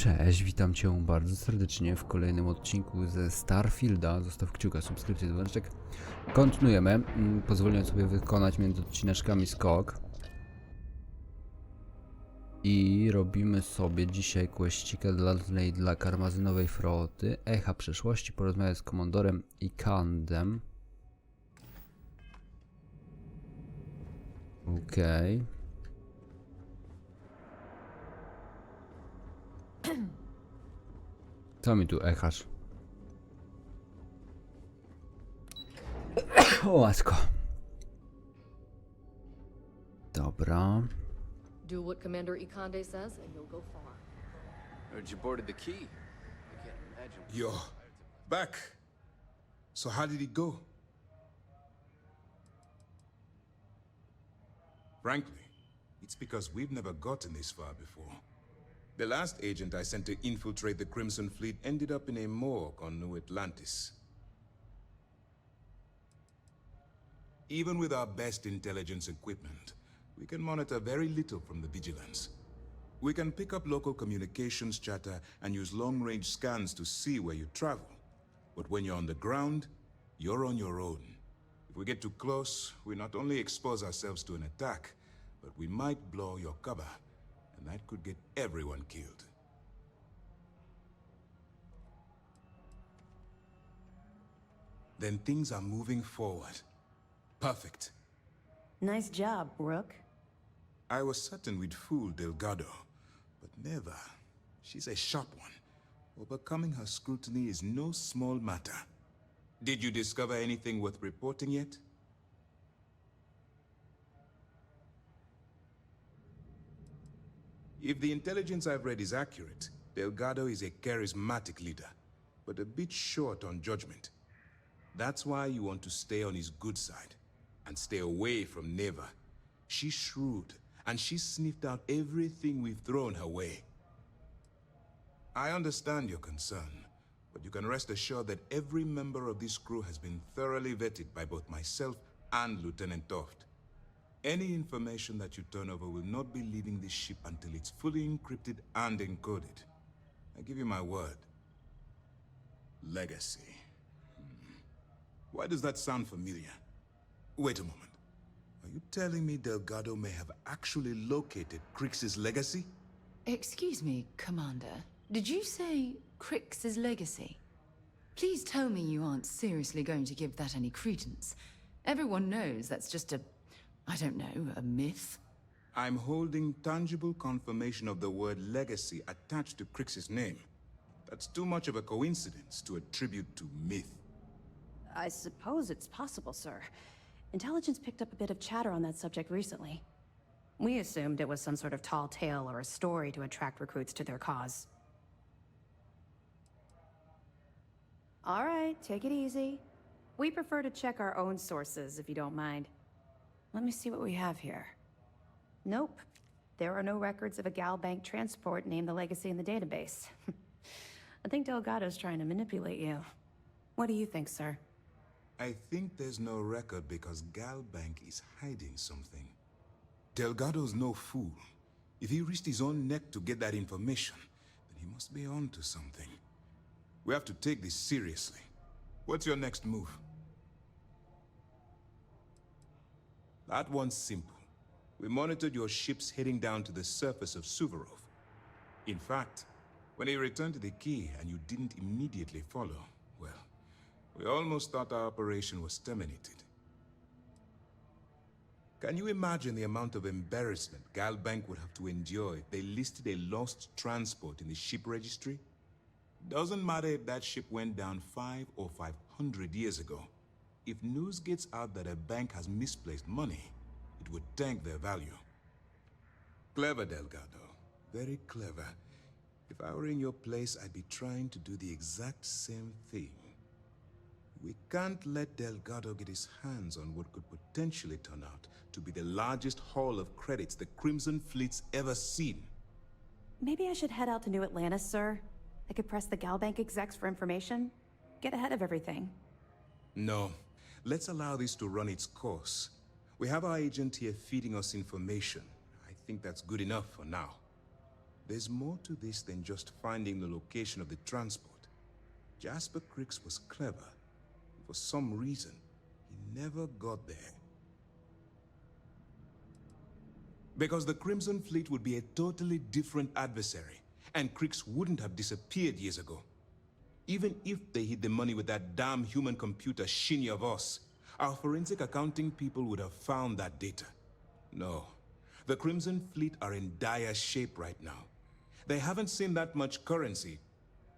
Cześć, witam Cię bardzo serdecznie w kolejnym odcinku ze Starfielda. Zostaw kciuka, subskrypcję, dzwoneczek. Kontynuujemy, pozwoliłem sobie wykonać między odcineczkami skok. I robimy sobie dzisiaj questika dla karmazynowej floty, echa przeszłości, porozmawiać z komandorem i Kandem. Okej. Co mi tu echasz? O matko. Dobra. Do what Commander Ikande says, and you'll go far. Heard you boarded the key. I can't imagine. Yo, back. So how did it go? Frankly, it's because we've never gotten this far before. The last agent I sent to infiltrate the Crimson Fleet ended up in a morgue on New Atlantis. Even with our best intelligence equipment, we can monitor very little from the vigilance. We can pick up local communications chatter and use long-range scans to see where you travel. But when you're on the ground, you're on your own. If we get too close, we not only expose ourselves to an attack, but we might blow your cover, and that could get everyone killed. Then things are moving forward. Perfect. Nice job, Rook. I was certain we'd fool Delgado, but never. She's a sharp one. Overcoming her scrutiny is no small matter. Did you discover anything worth reporting yet? If the intelligence I've read is accurate, Delgado is a charismatic leader, but a bit short on judgment. That's why you want to stay on his good side, and stay away from Neva. She's shrewd, and she's sniffed out everything we've thrown her way. I understand your concern, but you can rest assured that every member of this crew has been thoroughly vetted by both myself and Lieutenant Toft. Any information that you turn over will not be leaving this ship until it's fully encrypted and encoded. I give you my word. Legacy. Why does that sound familiar? Wait a moment. Are you telling me Delgado may have actually located Crix's legacy? Excuse me, Commander. Did you say Crix's legacy? Please tell me you aren't seriously going to give that any credence. Everyone knows that's just I don't know, a myth. I'm holding tangible confirmation of the word legacy attached to Crix's name. That's too much of a coincidence to attribute to myth. I suppose it's possible, sir. Intelligence picked up a bit of chatter on that subject recently. We assumed it was some sort of tall tale or a story to attract recruits to their cause. All right, take it easy. We prefer to check our own sources, if you don't mind. Let me see what we have here. Nope. There are no records of a Gal Bank transport named the Legacy in the database. I think Delgado's trying to manipulate you. What do you think, sir? I think there's no record because Gal Bank is hiding something. Delgado's no fool. If he risked his own neck to get that information, then he must be on to something. We have to take this seriously. What's your next move? That one's simple. We monitored your ships heading down to the surface of Suvorov. In fact, when he returned to the key and you didn't immediately follow, well, we almost thought our operation was terminated. Can you imagine the amount of embarrassment Gal Bank would have to endure if they listed a lost transport in the ship registry? Doesn't matter if that ship went down 5 or 500 years ago. If news gets out that a bank has misplaced money, it would tank their value. Clever, Delgado. Very clever. If I were in your place, I'd be trying to do the exact same thing. We can't let Delgado get his hands on what could potentially turn out to be the largest haul of credits the Crimson Fleet's ever seen. Maybe I should head out to New Atlantis, sir. I could press the Gal Bank execs for information. Get ahead of everything. No. Let's allow this to run its course. We have our agent here feeding us information. I think that's good enough for now. There's more to this than just finding the location of the transport. Jasper Cricks was clever. For some reason, he never got there. Because the Crimson Fleet would be a totally different adversary, and Cricks wouldn't have disappeared years ago. Even if they hid the money with that damn human computer Shinny of us, our forensic accounting people would have found that data. No, the Crimson Fleet are in dire shape right now. They haven't seen that much currency,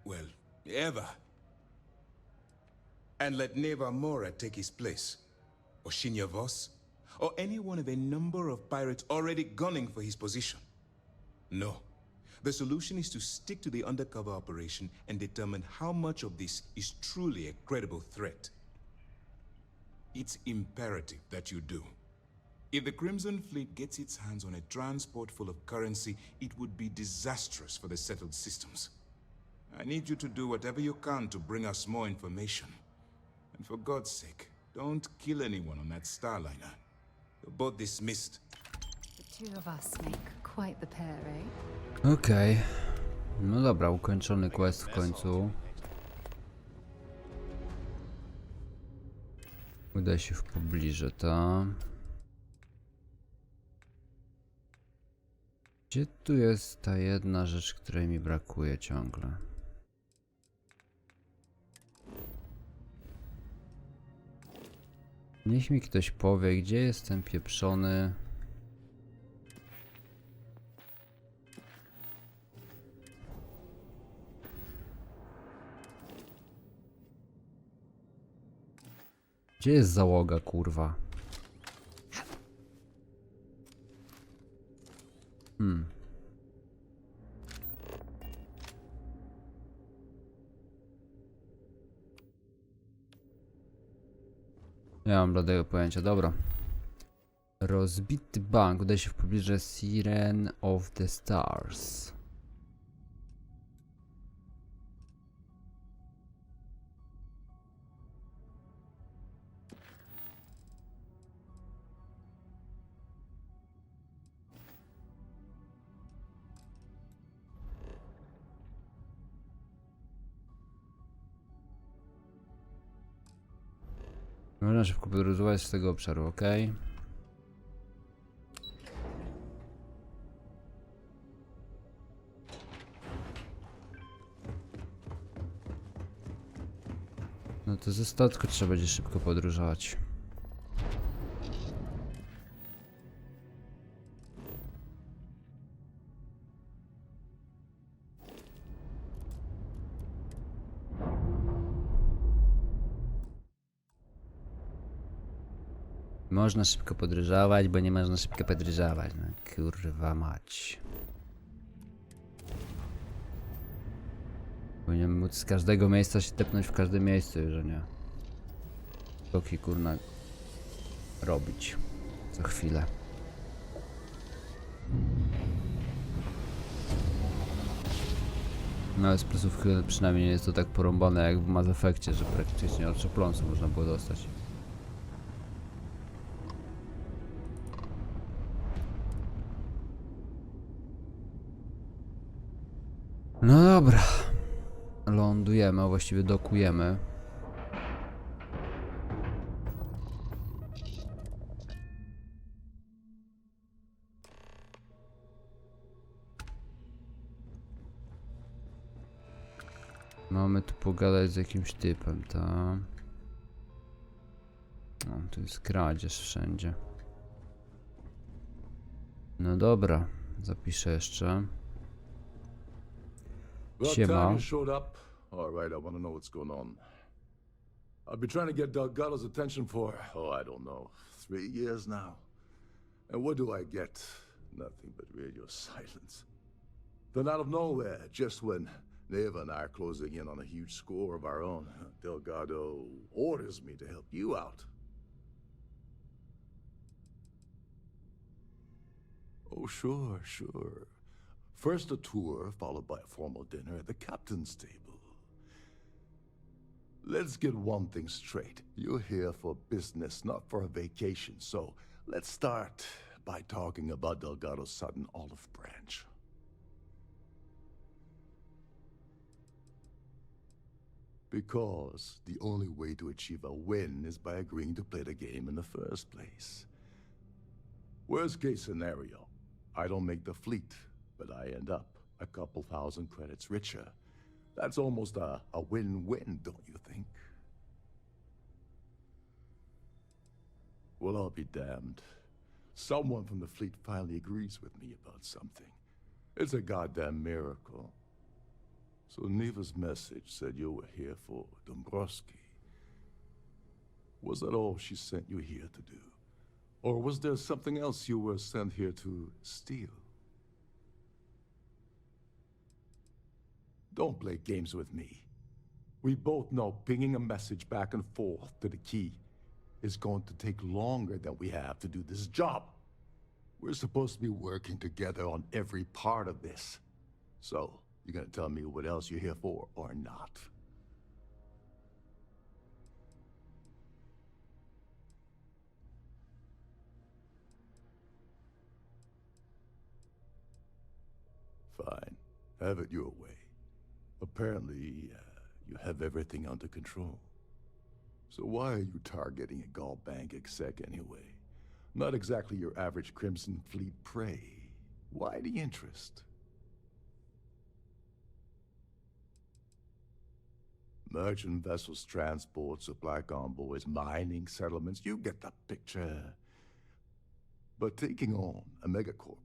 well, ever. And let Neva Mora take his place, or Shinny of us, or any one of a number of pirates already gunning for his position. No. The solution is to stick to the undercover operation and determine how much of this is truly a credible threat. It's imperative that you do. If the Crimson Fleet gets its hands on a transport full of currency, it would be disastrous for the settled systems. I need you to do whatever you can to bring us more information. And for God's sake, don't kill anyone on that Starliner. You're both dismissed. The two of us make quite the pair, eh? Okej. No dobra, ukończony quest w końcu. Udaj się w pobliże, ta. Gdzie tu jest ta jedna rzecz, której mi brakuje ciągle? Niech mi ktoś powie, gdzie jest ten pieprzony... Gdzie jest załoga, kurwa? Nie mam bladego pojęcia, dobra. Rozbity bank, udaj się w pobliże Siren of the Stars. Można szybko podróżować z tego obszaru, ok? No to ze statku trzeba będzie szybko podróżować. Można szybko podróżować, bo nie można szybko podróżować. No kurwa mać. Powinienem móc z każdego miejsca się tepnąć w każdym miejscu, że nie. Skoki kurna robić co chwilę. No ale z plusów przynajmniej nie jest to tak porąbane jak w Mass Effectie, że praktycznie od czopląsu można było dostać. No dobra, lądujemy, a właściwie dokujemy. Mamy tu pogadać z jakimś typem, tak? No, tu jest kradzież wszędzie. No dobra, zapiszę jeszcze. Well, Siema. time you showed up. All right, I want to know what's going on. I've been trying to get Delgado's attention for, I don't know, 3 years now. And what do I get? Nothing but radio silence. Then out of nowhere, just when Neva and I are closing in on a huge score of our own, Delgado orders me to help you out. Oh, sure, sure. First a tour, followed by a formal dinner at the captain's table. Let's get one thing straight. You're here for business, not for a vacation. So let's start by talking about Delgado's sudden olive branch. Because the only way to achieve a win is by agreeing to play the game in the first place. Worst case scenario, I don't make the fleet, but I end up a couple thousand credits richer. That's almost a win-win, don't you think? Well, I'll be damned. Someone from the fleet finally agrees with me about something. It's a goddamn miracle. So Neva's message said you were here for Dombrowski. Was that all she sent you here to do? Or was there something else you were sent here to steal? Don't play games with me. We both know pinging a message back and forth to the key is going to take longer than we have to do this job. We're supposed to be working together on every part of this. So, you gonna tell me what else you're here for, or not? Fine. Have it your way. Apparently, you have everything under control. So why are you targeting a Gall Bank exec anyway? Not exactly your average Crimson Fleet prey. Why the interest? Merchant vessels, transport, supply convoys, mining settlements, you get the picture. But taking on a megacorp,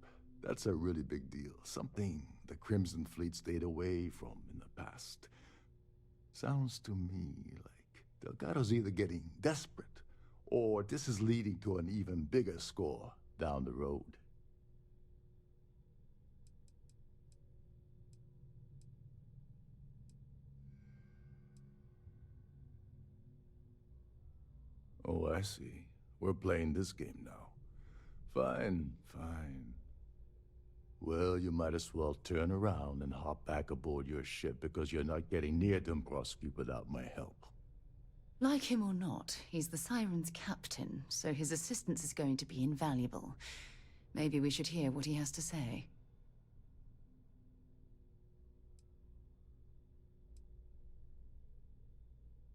that's a really big deal. Something the Crimson Fleet stayed away from in the past. Sounds to me like Delgado's either getting desperate, or this is leading to an even bigger score down the road. Oh, I see. We're playing this game now. Fine, fine. Well, you might as well turn around and hop back aboard your ship because you're not getting near Dombrowski without my help. Like him or not, he's the Siren's captain, so his assistance is going to be invaluable. Maybe we should hear what he has to say.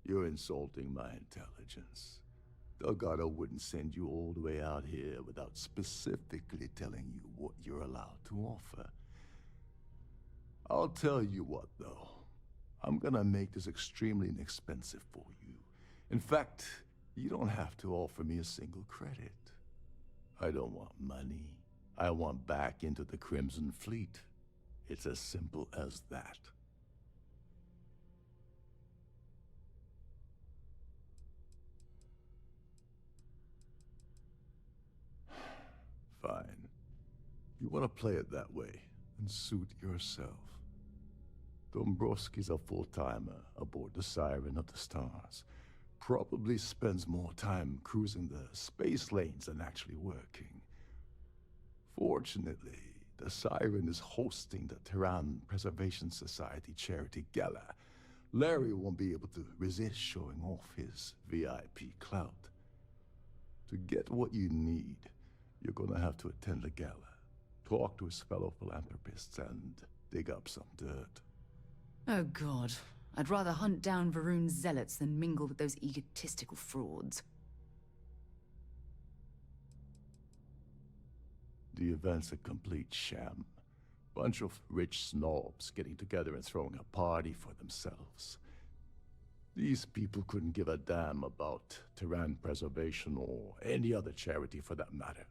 You're insulting my intelligence. Delgado wouldn't send you all the way out here without specifically telling you what you're allowed to offer. I'll tell you what, though. I'm gonna make this extremely inexpensive for you. In fact, you don't have to offer me a single credit. I don't want money. I want back into the Crimson Fleet. It's as simple as that. Fine. You want to play it that way, and suit yourself. Dombrowski's a full-timer aboard the Siren of the Stars. Probably spends more time cruising the space lanes than actually working. Fortunately, the Siren is hosting the Terran Preservation Society charity gala. Larry won't be able to resist showing off his VIP clout. To get what you need, you're gonna have to attend the gala, talk to his fellow philanthropists, and dig up some dirt. Oh god, I'd rather hunt down Varun's zealots than mingle with those egotistical frauds. The event's a complete sham. Bunch of rich snobs getting together and throwing a party for themselves. These people couldn't give a damn about Terran preservation or any other charity for that matter.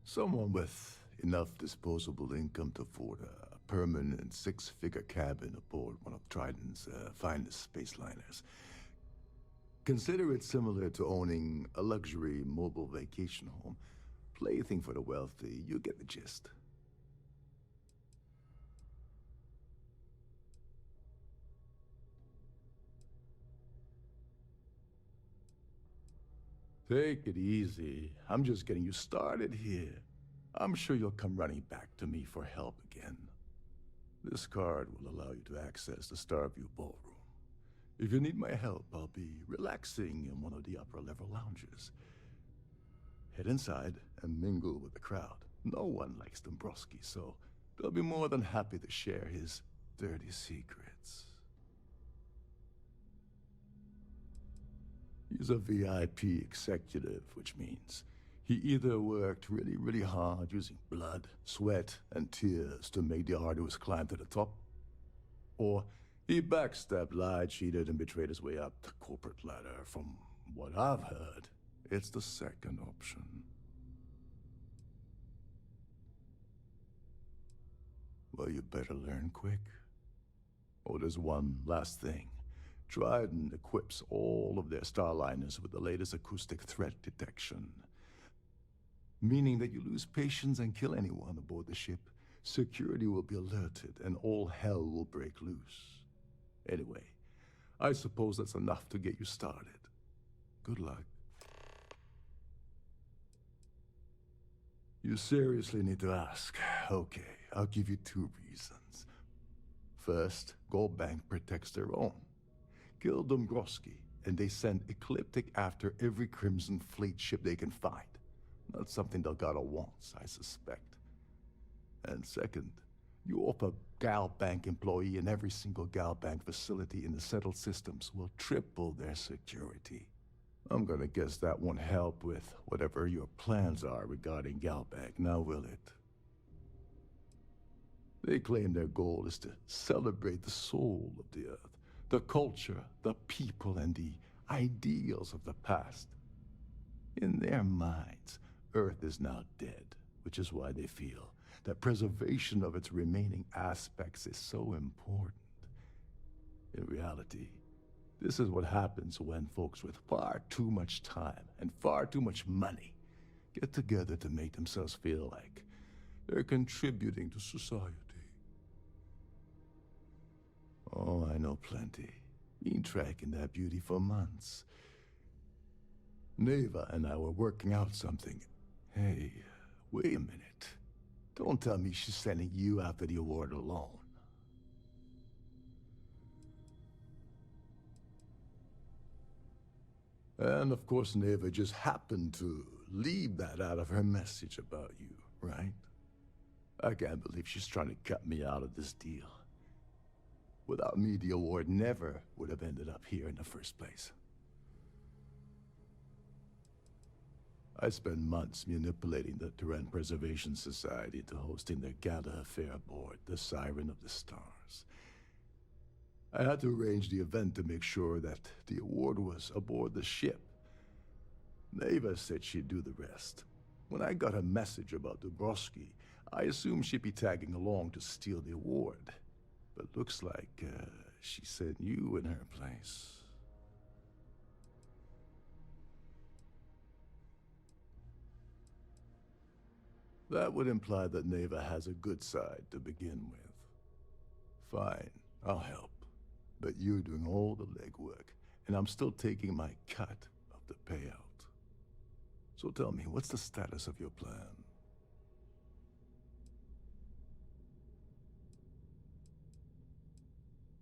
Someone with enough disposable income to afford a permanent six-figure cabin aboard one of Trident's finest space liners. Consider it similar to owning a luxury mobile vacation home. Plaything for the wealthy, you get the gist. Take it easy. I'm just getting you started here. I'm sure you'll come running back to me for help again. This card will allow you to access the Starview Ballroom. If you need my help, I'll be relaxing in one of the upper-level lounges. Head inside and mingle with the crowd. No one likes Dombrowski, so they'll be more than happy to share his dirty secrets. He's a VIP executive, which means he either worked really, really hard using blood, sweat, and tears to make the arduous climb to the top, or he backstabbed, lied, cheated, and betrayed his way up the corporate ladder. From what I've heard, it's the second option. Well, you better learn quick. Oh, there's one last thing. Trident equips all of their starliners with the latest acoustic threat detection. Meaning that you lose patience and kill anyone aboard the ship, security will be alerted and all hell will break loose. Anyway, I suppose that's enough to get you started. Good luck. You seriously need to ask. Okay, I'll give you 2 reasons. First, Gold Bank protects their own. Kill Dombrowski, and they send Ecliptic after every Crimson Fleet ship they can find. Not something Delgado wants, I suspect. And second, you offer Gal Bank employee in every single Gal Bank facility in the settled systems will triple their security. I'm gonna guess that won't help with whatever your plans are regarding Gal Bank, now will it? They claim their goal is to celebrate the soul of the Earth, the culture, the people, and the ideals of the past. In their minds, Earth is now dead, which is why they feel that preservation of its remaining aspects is so important. In reality, this is what happens when folks with far too much time and far too much money get together to make themselves feel like they're contributing to society. Oh, I know plenty. Been tracking that beauty for months. Neva and I were working out something. Hey, wait a minute. Don't tell me she's sending you after the award alone. And of course, Neva just happened to leave that out of her message about you, right? I can't believe she's trying to cut me out of this deal. Without me, the award never would have ended up here in the first place. I spent months manipulating the Terran Preservation Society into hosting their gala affair aboard the Siren of the Stars. I had to arrange the event to make sure that the award was aboard the ship. Neva said she'd do the rest. When I got a message about Dombrowski, I assumed she'd be tagging along to steal the award. But looks like she sent you in her place. That would imply that Neva has a good side to begin with. Fine, I'll help. But you're doing all the legwork, and I'm still taking my cut of the payout. So tell me, what's the status of your plan?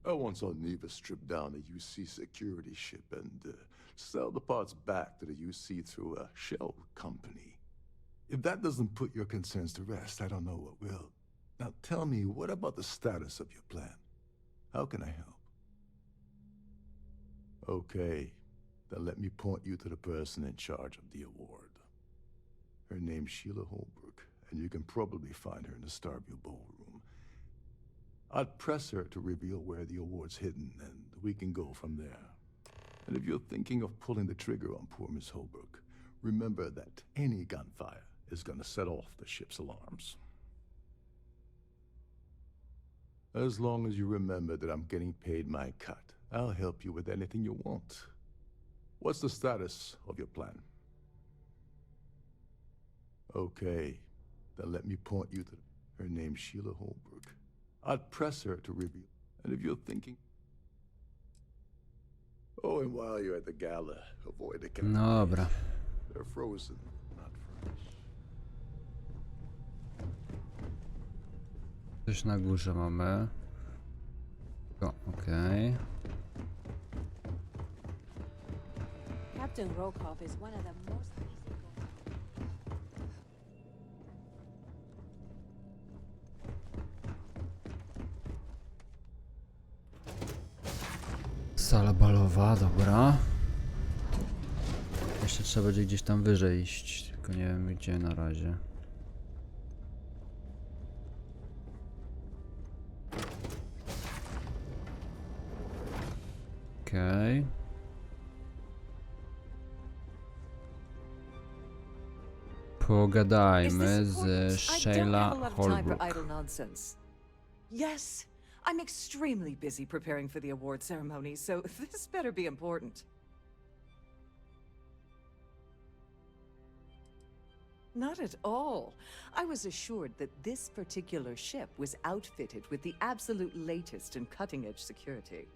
I once saw Neva strip down a UC security ship and sell the parts back to the UC through a shell company. If that doesn't put your concerns to rest, I don't know what will. Now tell me, what about the status of your plan? How can I help? Okay, then let me point you to the person in charge of the award. Her name's Sheila Holbrook, and you can probably find her in the Starfield ballroom. I'd press her to reveal where the award's hidden, and we can go from there. And if you're thinking of pulling the trigger on poor Miss Holbrook, remember that any gunfire is gonna set off the ship's alarms. As long as you remember that I'm getting paid my cut, I'll help you with anything you want. What's the status of your plan? Okay, then let me point you to her name's Sheila Holbrook. I'd press her to reveal. And if you're thinking... Oh, and while you're at the gala, avoid the cafes. Dobra. They're frozen, not fresh. Coś na górze mamy. O, okej. Captain Rokoff is one of the most Sala balowa, dobra. jeszcze trzeba będzie gdzieś tam wyżej iść, tylko nie wiem gdzie na razie. Okej. Pogadajmy z Shayla Holbrook. Yes, I'm extremely busy preparing for the award ceremony, so this better be important. Not at all. I was assured that this particular ship was outfitted with the absolute latest and cutting-edge security.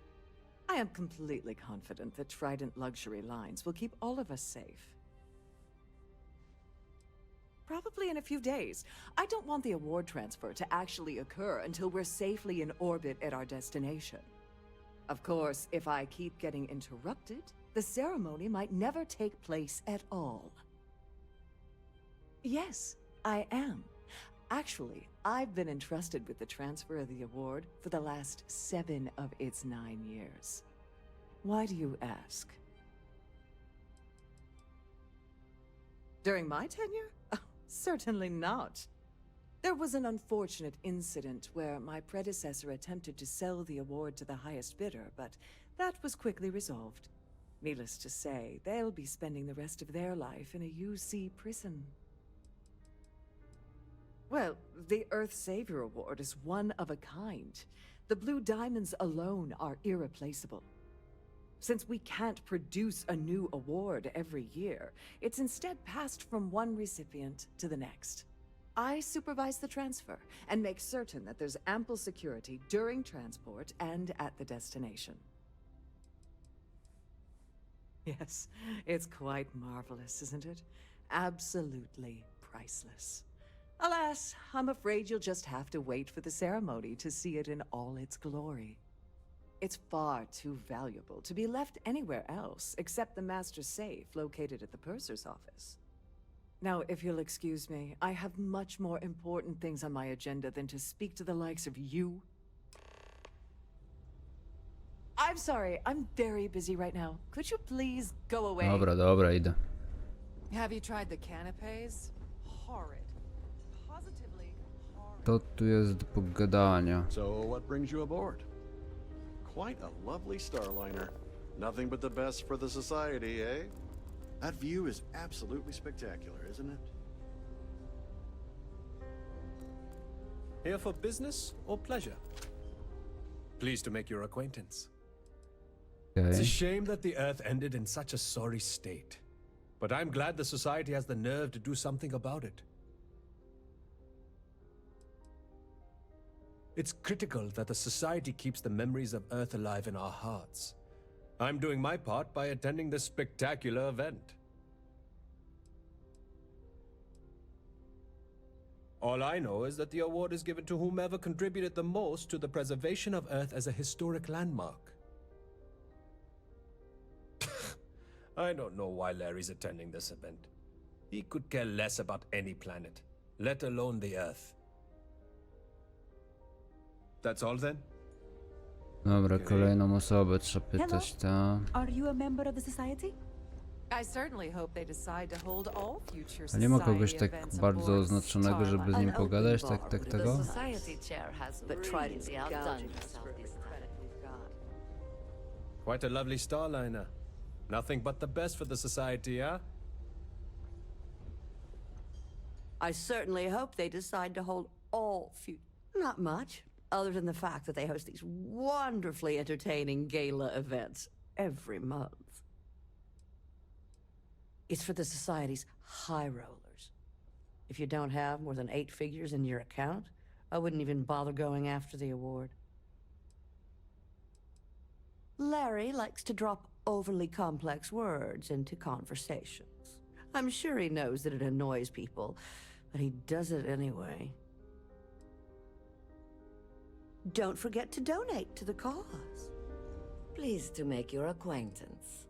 I am completely confident that Trident Luxury Lines will keep all of us safe. Probably in a few days. I don't want the award transfer to actually occur until we're safely in orbit at our destination. Of course, if I keep getting interrupted, the ceremony might never take place at all. Yes, I am. Actually, I've been entrusted with the transfer of the award for the last 7 of its 9 years. Why do you ask? During my tenure? Certainly not. There was an unfortunate incident where my predecessor attempted to sell the award to the highest bidder, but that was quickly resolved. Needless to say, they'll be spending the rest of their life in a UC prison. Well, the Earth Savior Award is one of a kind. The Blue Diamonds alone are irreplaceable. Since we can't produce a new award every year, it's instead passed from one recipient to the next. I supervise the transfer and make certain that there's ample security during transport and at the destination. Yes, it's quite marvelous, isn't it? Absolutely priceless. Alas, I'm afraid you'll just have to wait for the ceremony to see it in all its glory. It's far too valuable to be left anywhere else except the master safe located at the purser's office. Now, if you'll excuse me, I have much more important things on my agenda than to speak to the likes of you. I'm sorry, I'm very busy right now. Could you please go away? Dobra, idę. Have you tried the canapes? Horrid. Positively horrid. To tu jest do pogadania. So, what brings you aboard? Quite a lovely starliner. Nothing but the best for the society, eh? That view is absolutely spectacular, isn't it? Here for business or pleasure? Pleased to make your acquaintance. It's a shame that the Earth ended in such a sorry state. But I'm glad the Society has the nerve to do something about it. It's critical that the Society keeps the memories of Earth alive in our hearts. I'm doing my part by attending this spectacular event. All I know is that the award is given to whomever contributed the most to the preservation of Earth as a historic landmark. I don't know why Larry's attending this event. He could care less about any planet, let alone the Earth. That's all then? Dobra, kolejną osobę trzeba pytać, ta. Are you a member of the society? I certainly hope they decide to hold all future A nie ma kogoś society tak events bardzo aboard oznaczonego, żeby z nim pogadać, tak tego? Society chair has really outdone herself this time. Quite a lovely starliner. Nothing but the best for the Society, huh? I certainly hope they decide to hold all not much, other than the fact that they host these wonderfully entertaining gala events every month. It's for the Society's high rollers. If you don't have more than 8 figures in your account, I wouldn't even bother going after the award. Larry likes to drop overly complex words into conversations. I'm sure he knows that it annoys people, but he does it anyway. Don't forget to donate to the cause. Pleased to make your acquaintance.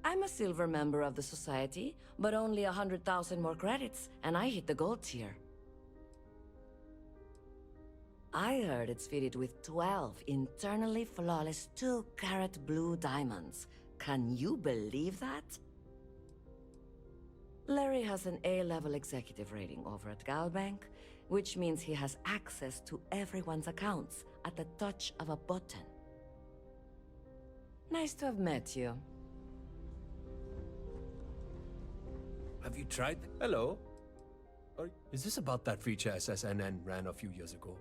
I'm a silver member of the Society, but only 100,000 more credits, and I hit the gold tier. I heard it's fitted with 12 internally flawless 2-carat blue diamonds, Can you believe that? Larry has an A-level executive rating over at GalBank, which means he has access to everyone's accounts at the touch of a button. Nice to have met you. Have you tried? Hello? Is this about that feature SSNN ran a few years ago?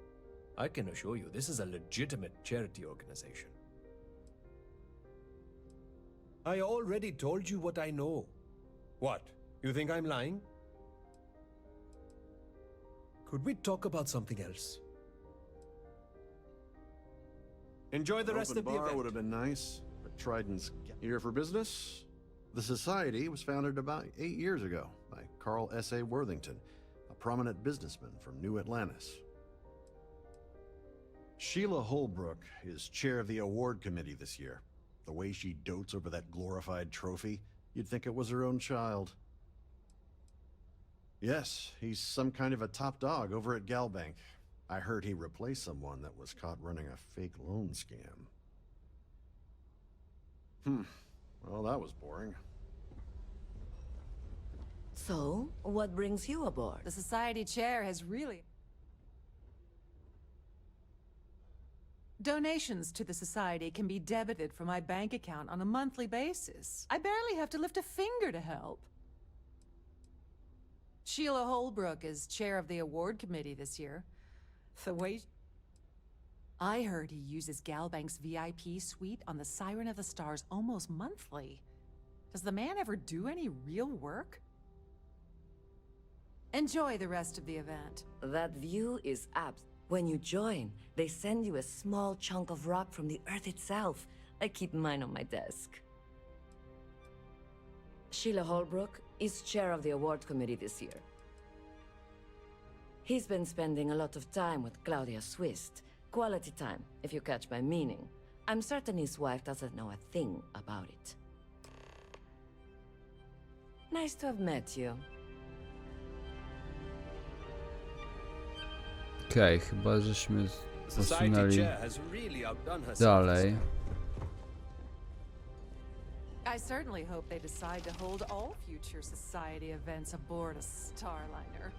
I can assure you, this is a legitimate charity organization. I already told you what I know. What? You think I'm lying? Could we talk about something else? Enjoy the rest of the event. Would have been nice, but Trident's here for business. The society was founded about 8 years ago by Carl S.A. Worthington, a prominent businessman from New Atlantis. Sheila Holbrook is chair of the award committee this year. The way she dotes over that glorified trophy, you'd think it was her own child. Yes, he's some kind of a top dog over at GalBank. I heard he replaced someone that was caught running a fake loan scam. Well, that was boring. So, what brings you aboard? The society chair has really... Donations to the society can be debited from my bank account on a monthly basis. I barely have to lift a finger to help. Sheila Holbrook is chair of the award committee this year. The way... I heard he uses GalBank's VIP suite on the Siren of the Stars almost monthly. Does the man ever do any real work? Enjoy the rest of the event. That view is abs. When you join, they send you a small chunk of rock from the Earth itself. I keep mine on my desk. Sheila Holbrook is chair of the award committee this year. He's been spending a lot of time with Claudia Swist. Quality time, if you catch my meaning. I'm certain his wife doesn't know a thing about it. Nice to have met you. Okej, chyba żeśmy posunęli dalej. I certainly hope they decide to hold all future society events aboard a Starliner.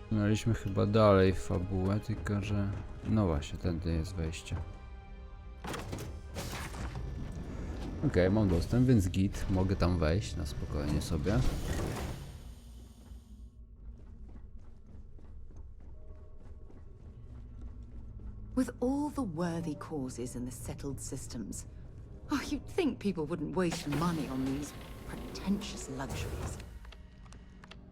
Posunęliśmy chyba dalej fabułę, tylko że... No właśnie, tędy jest wejście. Okej, mam dostęp, więc git. Mogę tam wejść na spokojnie sobie. With all the worthy causes in the settled systems, you'd think people wouldn't waste money on these pretentious luxuries.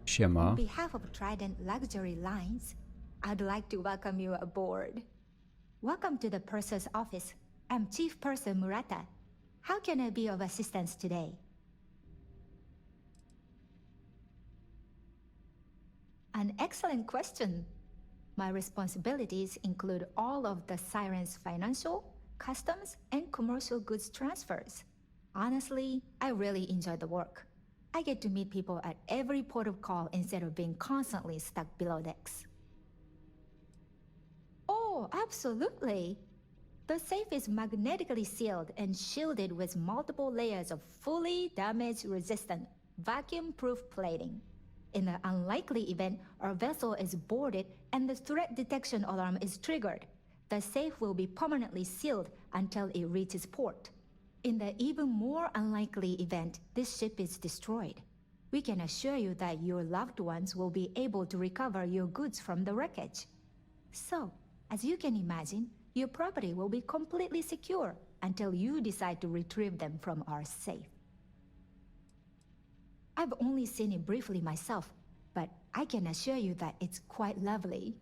Siema. On behalf of Trident Luxury Lines, I'd like to welcome you aboard. Welcome to the purser's office. I'm Chief Purser Murata. How can I be of assistance today? An excellent question. My responsibilities include all of the Siren's financial, customs, and commercial goods transfers. Honestly, I really enjoy the work. I get to meet people at every port of call instead of being constantly stuck below decks. Oh, absolutely! The safe is magnetically sealed and shielded with multiple layers of fully damage-resistant, vacuum-proof plating. In the unlikely event our vessel is boarded and the threat detection alarm is triggered, the safe will be permanently sealed until it reaches port. In the even more unlikely event this ship is destroyed, we can assure you that your loved ones will be able to recover your goods from the wreckage. So, as you can imagine, your property will be completely secure until you decide to retrieve them from our safe. I've only seen it briefly myself, but I can assure you that it's quite lovely.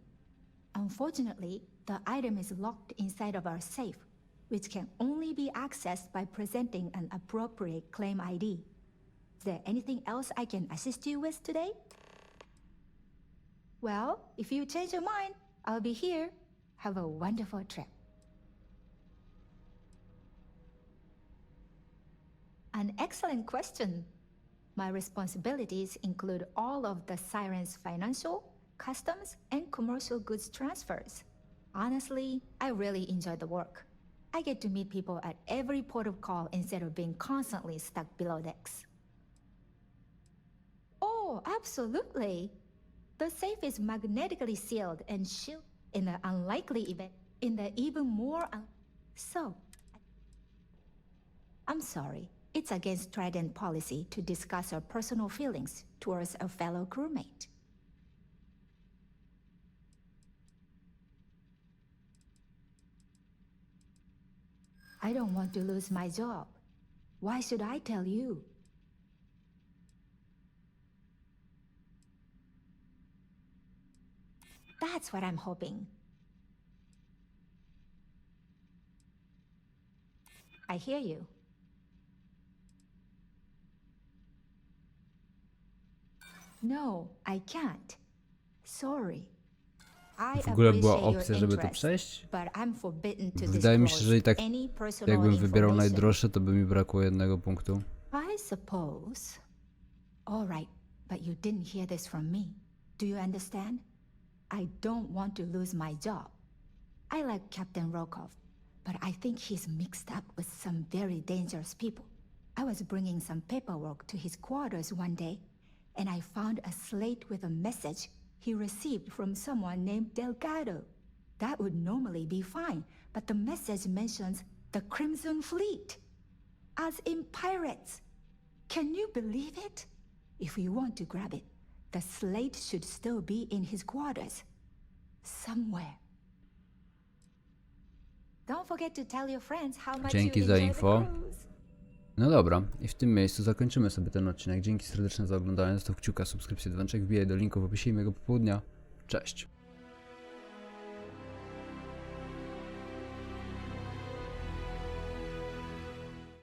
Unfortunately, the item is locked inside of our safe, which can only be accessed by presenting an appropriate claim ID. Is there anything else I can assist you with today? Well, if you change your mind, I'll be here. Have a wonderful trip. An excellent question. My responsibilities include all of the Siren's financial, customs, and commercial goods transfers. Honestly, I really enjoy the work. I get to meet people at every port of call instead of being constantly stuck below decks. Oh, absolutely. The safe is magnetically sealed and shielded in the unlikely event. In the even more so, I'm sorry. It's against Trident policy to discuss our personal feelings towards a fellow crewmate. I don't want to lose my job. Why should I tell you? That's what I'm hoping. I hear you. No, I can't. Sorry. I W ogóle była appreciate opcja, your żeby to interest, przejść? but I'm forbidden to Wydaje mi się, że i tak disclose any personal jakbym wybierał information. najdroższe, to by mi brakło jednego punktu. I suppose. All right, but you didn't hear this from me. Do you understand? I don't want to lose my job. I like Captain Rokoff, but I think he's mixed up with some very dangerous people. I was bringing some paperwork to his quarters one day, and I found a slate with a message he received from someone named Delgado. That would normally be fine, but the message mentions the Crimson Fleet, as in pirates. Can you believe it? If you want to grab it, the slate should still be in his quarters. Somewhere. Don't forget to tell your friends how much Dzięki you za enjoy the info. cruise. No dobra, i w tym miejscu zakończymy sobie ten odcinek. Dzięki serdeczne za oglądanie. Zostaw kciuka, subskrypcję, dzwoneczek, wbijaj do linku w opisie i miłego popołudnia. Cześć!